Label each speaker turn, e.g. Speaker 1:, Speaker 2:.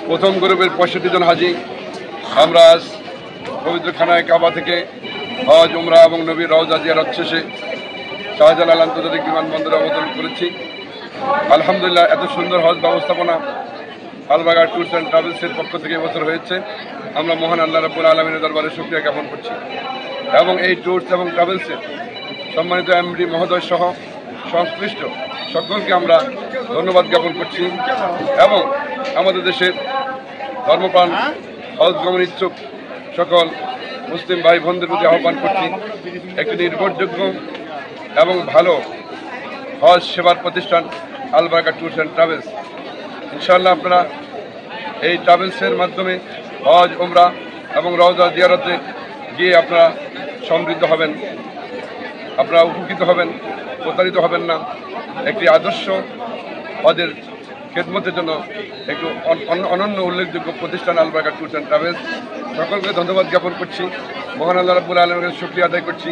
Speaker 1: প্রথম গ্রুপের 65 জন হাজি আমরা আজ পবিত্র খানায় কাবা থেকে হজ উমরা এবং নবীর রওজা জিয়ারত শেষে শাহজালাল আন্তর্জাতিক বিমানবন্দরে অবতরণ করেছি। আলহামদুলিল্লাহ, এত সুন্দর হজ ব্যবস্থাপনা আলবাগা ট্যুরস অ্যান্ড ট্রাভেলসের পক্ষ থেকে এবছর হয়েছে। আমরা মহান আল্লাহ রাব্বুল আলামিনের দরবারে শুকরিয়া জ্ঞাপন করছি এবং এই ট্যুরস এবং ট্রাভেলসের সম্মানিত এমডি মহোদয় সহ সংশ্লিষ্ট সকলকে আমরা ধন্যবাদ জ্ঞাপন করছি এবং আমাদের দেশের ধর্মপ্রাণ হজ গমন ইচ্ছুক সকল মুসলিম ভাই বোনদের প্রতি আহ্বান করছি, একটি নির্ভরযোগ্য এবং ভালো হজ সেবার প্রতিষ্ঠান আলবারকা ট্যুরস অ্যান্ড ট্রাভেলস। ইনশাআল্লাহ আপনারা এই ট্রাভেলসের মাধ্যমে হজ উমরা এবং রওজা জিয়ারতে গিয়ে আপনারা সমৃদ্ধ হবেন, আপনারা উপকৃত হবেন, প্রতারিত হবেন না। একটি আদর্শ হজের খেদমতের জন্য একটু অনন্য উল্লেখযোগ্য প্রতিষ্ঠান আলবারকা ট্যুরস অ্যান্ড ট্রাভেলস। সকলকে ধন্যবাদ জ্ঞাপন করছি, মহান আল্লাহ রাব্বুল আলামিনের শুকরিয়া আদায় করছি।